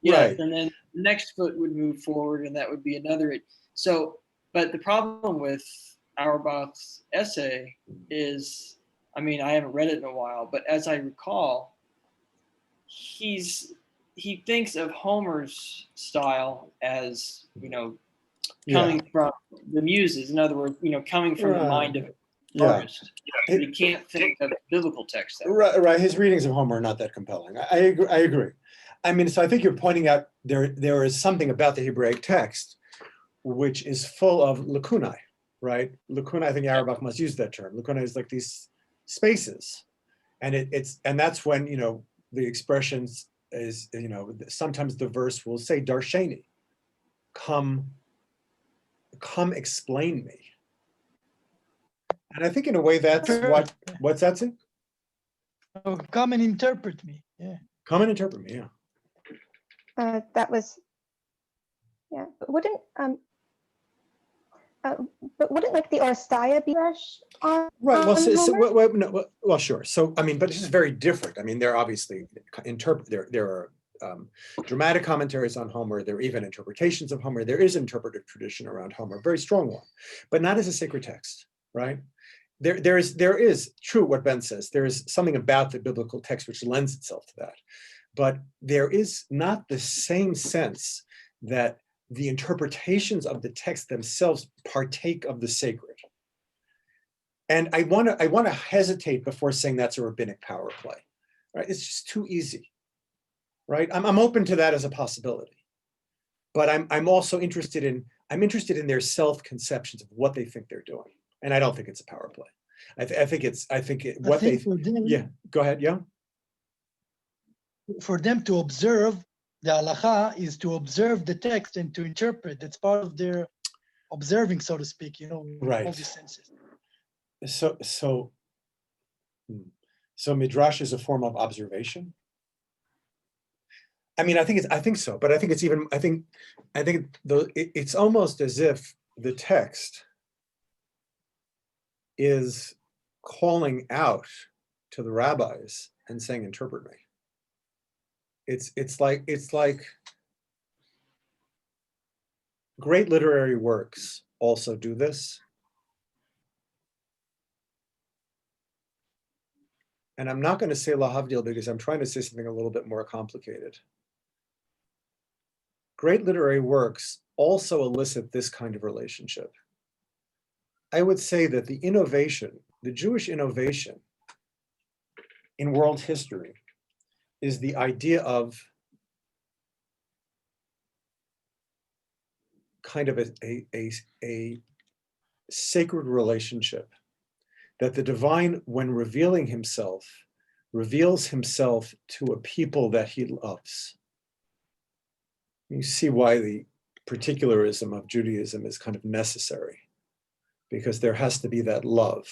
Yes, right. And then the next foot would move forward, and that would be another. So, but the problem with Auerbach's essay is, I mean, I haven't read it in a while, but as I recall, he thinks of Homer's style as, coming from the muses. In other words, coming from the mind of an artist. You can't think of biblical text that way. Right. His readings of Homer are not that compelling. I agree. I mean, so I think you're pointing out there is something about the Hebraic text which is full of lacunae, right? Lacunae, I think Auerbach must use that term. Lacunae is like these spaces. And that's when, the expressions is, sometimes the verse will say, Darsheni, come explain me. And I think in a way that's what's that say? Oh, come and interpret me. Yeah. Come and interpret me, yeah. That was, yeah. But wouldn't like the Orstaya be on? Right. Well, sure. So I mean, but this is very different. I mean, there are obviously there are dramatic commentaries on Homer. There are even interpretations of Homer. There is an interpretive tradition around Homer, very strong one, but not as a sacred text, right? There is true what Ben says. There is something about the biblical text which lends itself to that, but there is not the same sense that the interpretations of the text themselves partake of the sacred. And I want to hesitate before saying that's a rabbinic power play, right? It's just too easy, right? I'm open to that as a possibility, but I'm also interested in their self-conceptions of what they think they're doing. And I don't think it's a power play. Yeah, go ahead. Yeah. For them to observe the halacha is to observe the text and to interpret. That's part of their observing, so to speak, right. All these senses. So Midrash is a form of observation. I mean, I think so, but I think it's almost as if the text is calling out to the rabbis and saying, interpret me. It's like great literary works also do this. and I'm not going to say lahavdil because I'm trying to say something a little bit more complicated. Great literary works also elicit this kind of relationship. I would say that the innovation, the Jewish innovation in world history is the idea of kind of a sacred relationship, that the divine, when revealing himself, reveals himself to a people that he loves. You see why the particularism of Judaism is kind of necessary, because there has to be that love.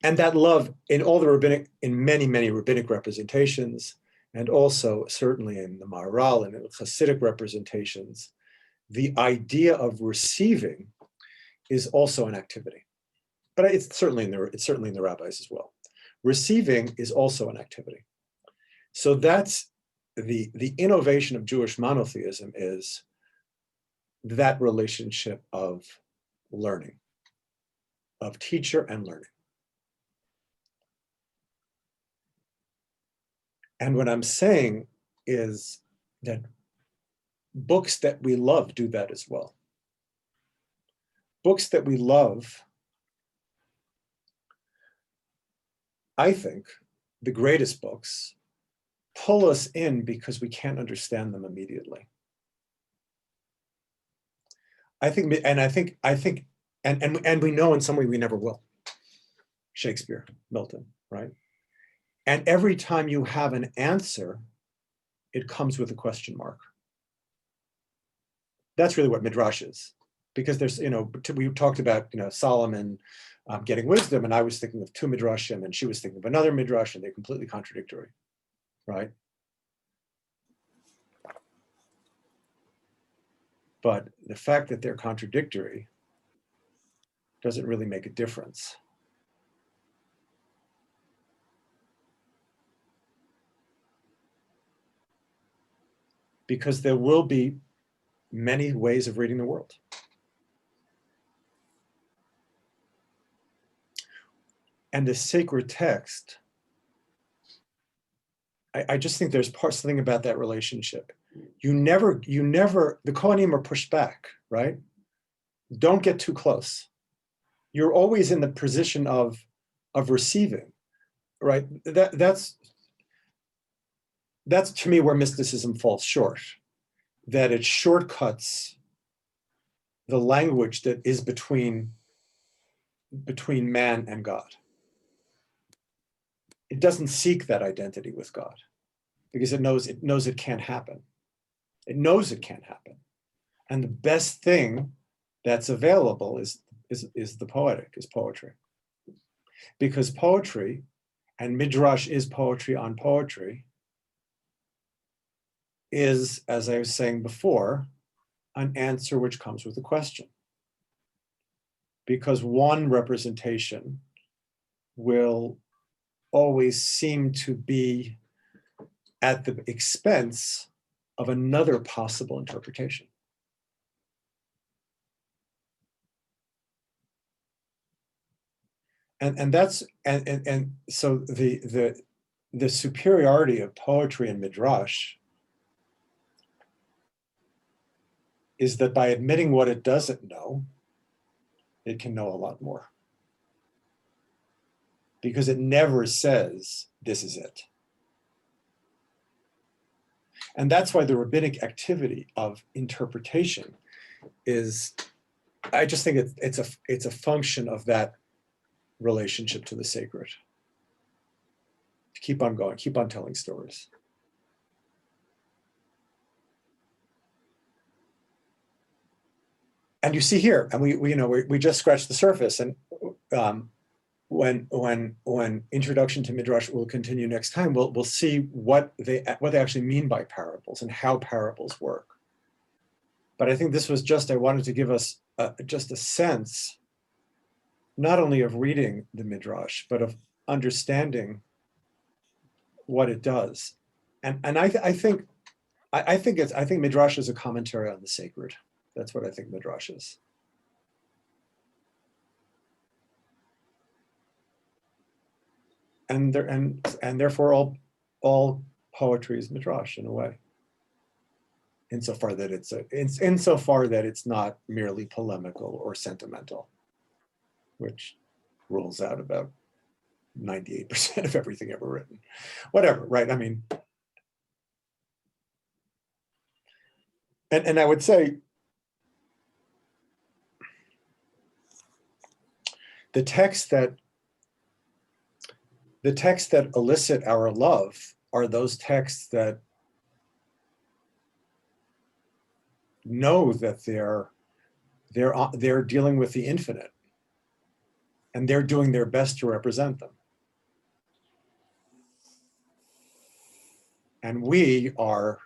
And that love in all the rabbinic, in many, many rabbinic representations, and also certainly in the Maharal and in Hasidic representations, the idea of receiving is also an activity. But it's certainly in the rabbis as well. Receiving is also an activity. So that's the innovation of Jewish monotheism, is that relationship of learning, of teacher and learning. And what I'm saying is that books that we love do that as well. Books that we love, I think, the greatest books, pull us in because we can't understand them immediately. And we know in some way we never will. Shakespeare, Milton, right? And every time you have an answer, it comes with a question mark. That's really what Midrash is. Because there's, we talked about, Solomon getting wisdom, and I was thinking of two Midrashim, and she was thinking of another Midrash, and they're completely contradictory, right? But the fact that they're contradictory doesn't really make a difference. Because there will be many ways of reading the world. And the sacred text, I just think there's something about that relationship. The Kohanim are pushed back, right? Don't get too close. You're always in the position of receiving, right? That's to me where mysticism falls short, that it shortcuts the language that is between man and God. It doesn't seek that identity with God because it knows it can't happen. It knows it can't happen. And the best thing that's available is the poetic, is poetry. Because poetry, and Midrash is poetry on poetry, is, as I was saying before, an answer which comes with a question. Because one representation will always seem to be at the expense of another possible interpretation. And so the superiority of poetry and Midrash is that by admitting what it doesn't know, it can know a lot more. Because it never says, this is it. And that's why the rabbinic activity of interpretation is, I just think it's a function of that relationship to the sacred. To keep on going, keep on telling stories. And you see here, and we just scratched the surface, and when introduction to Midrash will continue next time, we'll see what they actually mean by parables and how parables work. But I think this was I wanted to give us just a sense, not only of reading the Midrash, but of understanding what it does. And I think Midrash is a commentary on the sacred. That's what I think Midrash is. therefore all poetry is midrash in a way, insofar that it's not merely polemical or sentimental, which rules out about 98% of everything ever written. Whatever, right? I mean, and I would say the texts that elicit our love are those texts that know that they're dealing with the infinite, and they're doing their best to represent them. And we are,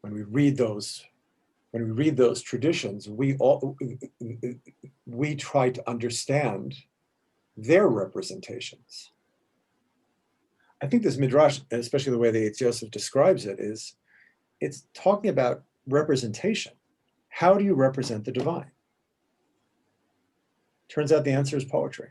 when we read those traditions, we try to understand their representations. I think this Midrash, especially the way the Eitz Yosef describes it, it's talking about representation. How do you represent the divine? Turns out the answer is poetry.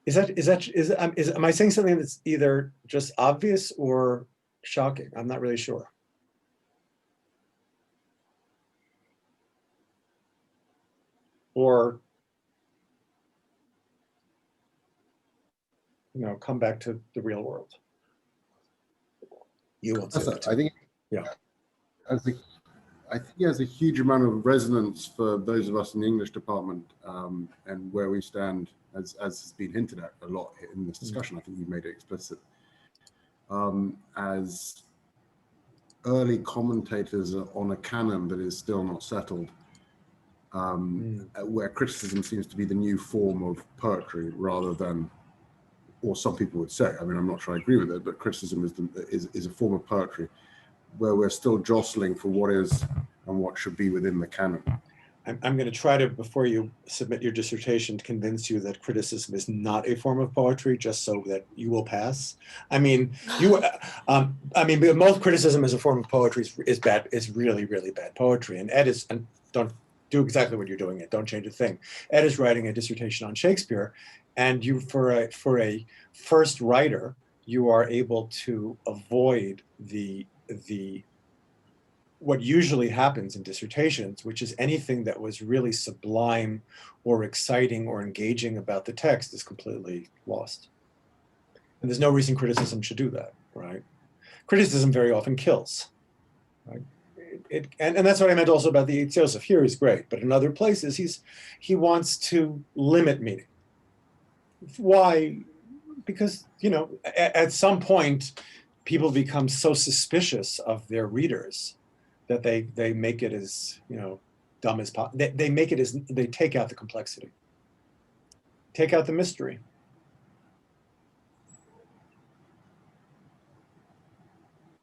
Am I saying something that's either just obvious or shocking? I'm not really sure. Or, come back to the real world. You won't say that. I think, yeah. I think it has a huge amount of resonance for those of us in the English department, and where we stand, as has been hinted at a lot in this discussion. I think you made it explicit. As early commentators on a canon that is still not settled, where criticism seems to be the new form of poetry rather than, or some people would say, I mean, I'm not sure I agree with it, but criticism is a form of poetry where we're still jostling for what is and what should be within the canon. I'm going to try to, before you submit your dissertation, to convince you that criticism is not a form of poetry, just so that you will pass. I mean, most criticism as a form of poetry is bad. Is really, really bad poetry. And Ed is, and don't do exactly what you're doing. Don't change a thing. Ed is writing a dissertation on Shakespeare, and you, for a first writer, you are able to avoid what usually happens in dissertations, which is anything that was really sublime or exciting or engaging about the text is completely lost. And there's no reason criticism should do that, right? Criticism very often kills, right? And that's what I meant also about the Eitz Yosef. Here he's great, but in other places he wants to limit meaning. Why? Because, at some point, people become so suspicious of their readers that they make it as dumb as possible. They make it as, they take out the complexity, take out the mystery.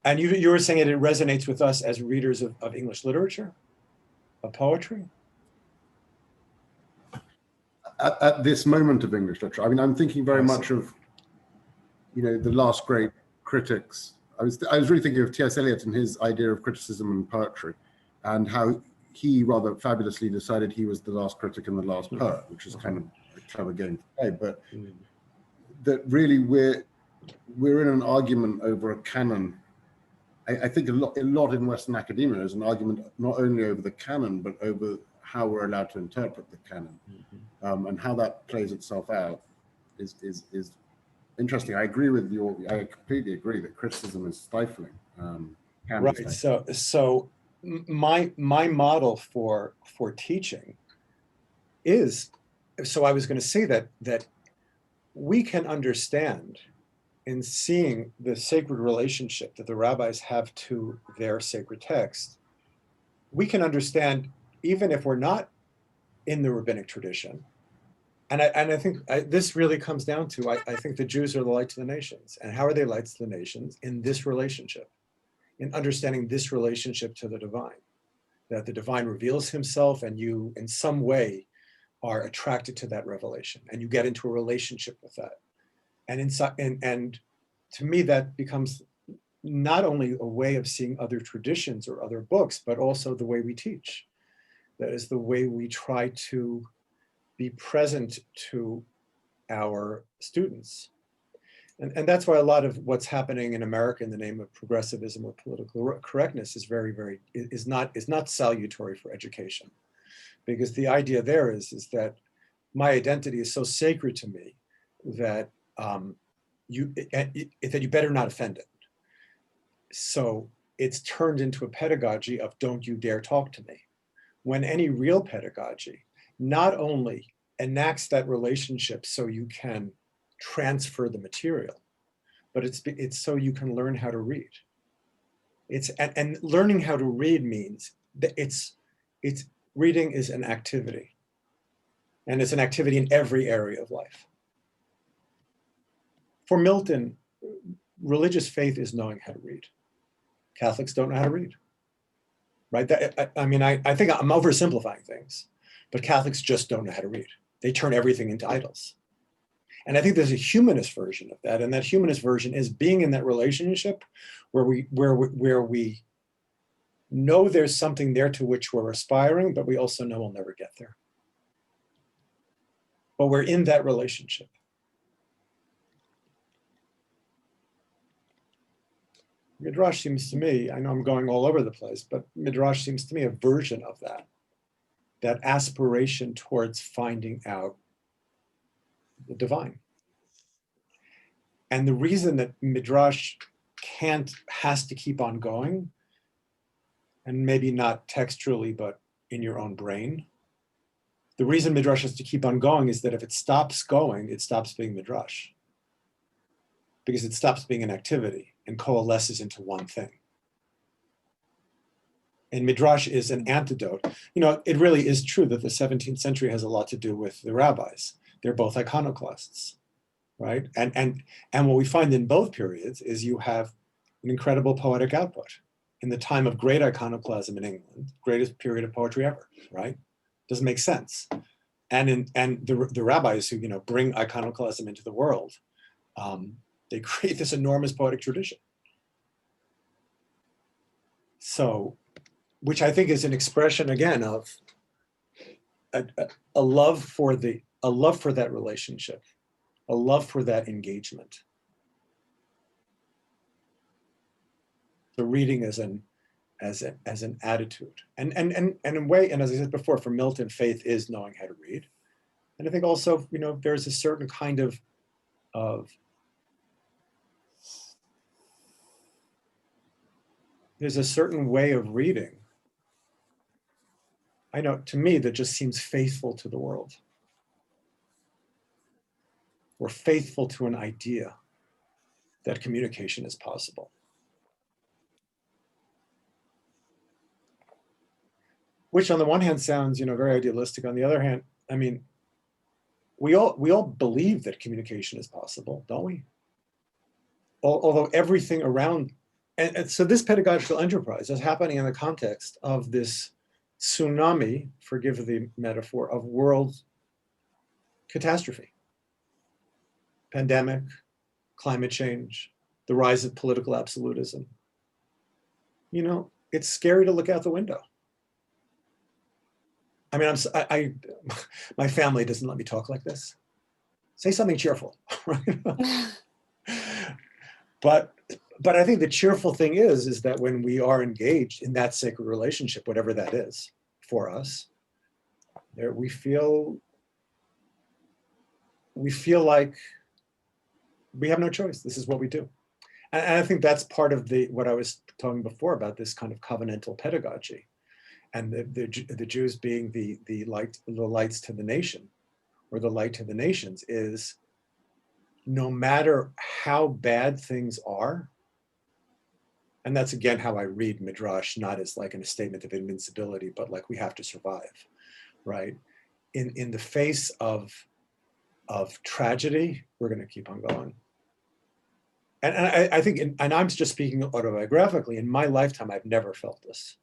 And you were saying it resonates with us as readers of English literature, of poetry. At this moment of English literature, I mean, I'm thinking very much of, the last great critics. I was really thinking of T.S. Eliot and his idea of criticism and poetry, and how he rather fabulously decided he was the last critic and the last poet, which is kind of a clever game to play. But that really we're in an argument over a canon. I think a lot in Western academia is an argument not only over the canon, but over how we're allowed to interpret the canon, and how that plays itself out is interesting. I agree with you. I completely agree that criticism is stifling. Right. So my model for teaching is, so I was going to say that we can understand in seeing the sacred relationship that the rabbis have to their sacred text. We can understand even if we're not in the rabbinic tradition. And I think this really comes down to, I think the Jews are the light to the nations. And how are they lights to the nations? In this relationship, in understanding this relationship to the divine, that the divine reveals himself and you in some way are attracted to that revelation and you get into a relationship with that. And to me, that becomes not only a way of seeing other traditions or other books, but also the way we teach. That is the way we try to be present to our students. And that's why a lot of what's happening in America in the name of progressivism or political correctness is is not salutary for education. Because the idea there is that my identity is so sacred to me that that you better not offend it. So it's turned into a pedagogy of don't you dare talk to me. When any real pedagogy not only enacts that relationship so you can transfer the material, but it's so you can learn how to read. And learning how to read means that reading is an activity, and it's an activity in every area of life. For Milton, religious faith is knowing how to read. Catholics don't know how to read, right? I think I'm oversimplifying things, but Catholics just don't know how to read. They turn everything into idols. And I think there's a humanist version of that, and that humanist version is being in that relationship where we know there's something there to which we're aspiring, but we also know we'll never get there. But we're in that relationship. Midrash seems to me, I know I'm going all over the place, but Midrash seems to me a version of that aspiration towards finding out the divine. And the reason that Midrash has to keep on going, and maybe not textually, but in your own brain, the reason Midrash has to keep on going is that if it stops going, it stops being Midrash. Because it stops being an activity and coalesces into one thing. And Midrash is an antidote. It really is true that the 17th century has a lot to do with the rabbis. They're both iconoclasts, right? And what we find in both periods is you have an incredible poetic output. In the time of great iconoclasm in England, greatest period of poetry ever, right? Doesn't make sense. And the rabbis who bring iconoclasm into the world, they create this enormous poetic tradition. So, which I think is an expression again of a love for that relationship, a love for that engagement. The reading as an attitude, and in a way, and as I said before, for Milton, faith is knowing how to read, and I think also there's a certain kind of there's a certain way of reading. I know to me that just seems faithful to the world. We're faithful to an idea that communication is possible. Which on the one hand sounds, very idealistic. On the other hand, I mean, we all believe that communication is possible, don't we? Although everything around, and so this pedagogical enterprise is happening in the context of this tsunami, forgive the metaphor, of world catastrophe. Pandemic, climate change, the rise of political absolutism. It's scary to look out the window. I mean, my family doesn't let me talk like this. Say something cheerful, right? But I think the cheerful thing is that when we are engaged in that sacred relationship, whatever that is for us, we feel like we have no choice. This is what we do. And I think that's part of what I was talking before about this kind of covenantal pedagogy. And the Jews being the lights to the nation, or the light to the nations, is no matter how bad things are, and that's again how I read Midrash, not as like a statement of invincibility, but like we have to survive, right? In the face of tragedy, we're going to keep on going. And I think, and I'm just speaking autobiographically, in my lifetime, I've never felt this.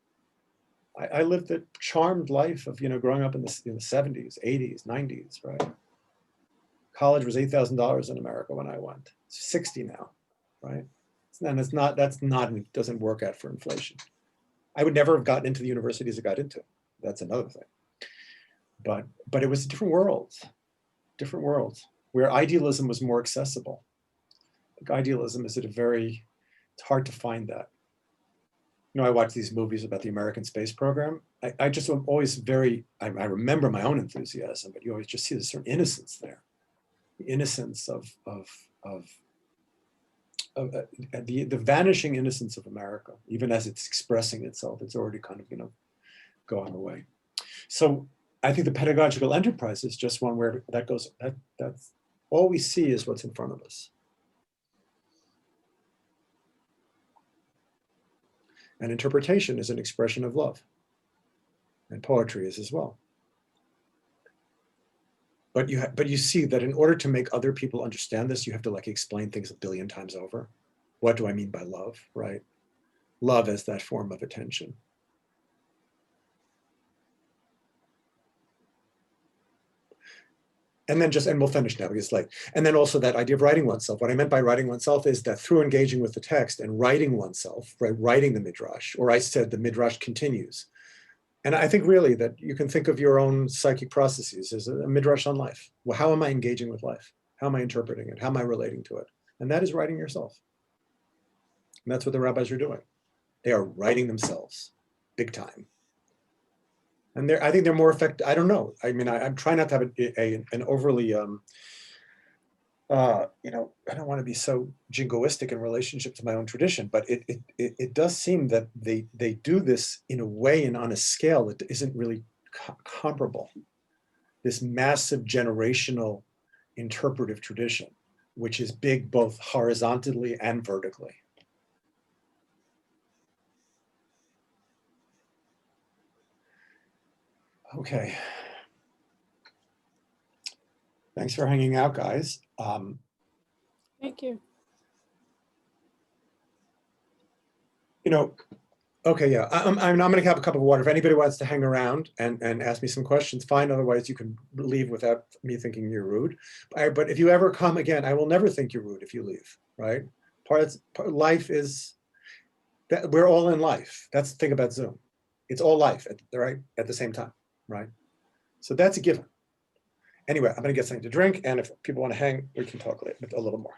I lived a charmed life of, growing up in the 70s, 80s, 90s, right? College was $8,000 in America when I went. It's 60 now, right? And it doesn't work out for inflation. I would never have gotten into the universities I got into. That's another thing. but it was different worlds, where idealism was more accessible. Like idealism is it's hard to find that. You know, I watch these movies about the American space program. I just am always I remember my own enthusiasm, but you always just see this certain innocence there. The innocence of the vanishing innocence of America, even as it's expressing itself, it's already kind of, going away. So I think the pedagogical enterprise is just one where that's all we see is what's in front of us. And interpretation is an expression of love. And poetry is as well. But you see that in order to make other people understand this, you have to explain things a billion times over. What do I mean by love, right? Love as that form of attention. And then and we'll finish now because it's late. And then also that idea of writing oneself. What I meant by writing oneself is that through engaging with the text and writing oneself, right, writing the Midrash, or I said the Midrash continues. And I think really that you can think of your own psychic processes as a Midrash on life. Well, how am I engaging with life? How am I interpreting it? How am I relating to it? And that is writing yourself. And that's what the rabbis are doing. They are writing themselves, big time. And I think they're more effective. I don't know. I mean, I'm trying not to have an overly, I don't want to be so jingoistic in relationship to my own tradition, but it does seem that they do this in a way and on a scale that isn't really comparable. This massive generational interpretive tradition, which is big both horizontally and vertically. Okay. Thanks for hanging out, guys. Thank you. Okay, yeah, I'm going to have a cup of water. If anybody wants to hang around and ask me some questions, fine. Otherwise, you can leave without me thinking you're rude. But if you ever come again, I will never think you're rude if you leave, right? Part of life is that we're all in life. That's the thing about Zoom. It's all life, right? At the same time, right? So that's a given. Anyway, I'm going to get something to drink. And if people want to hang, we can talk later a little more.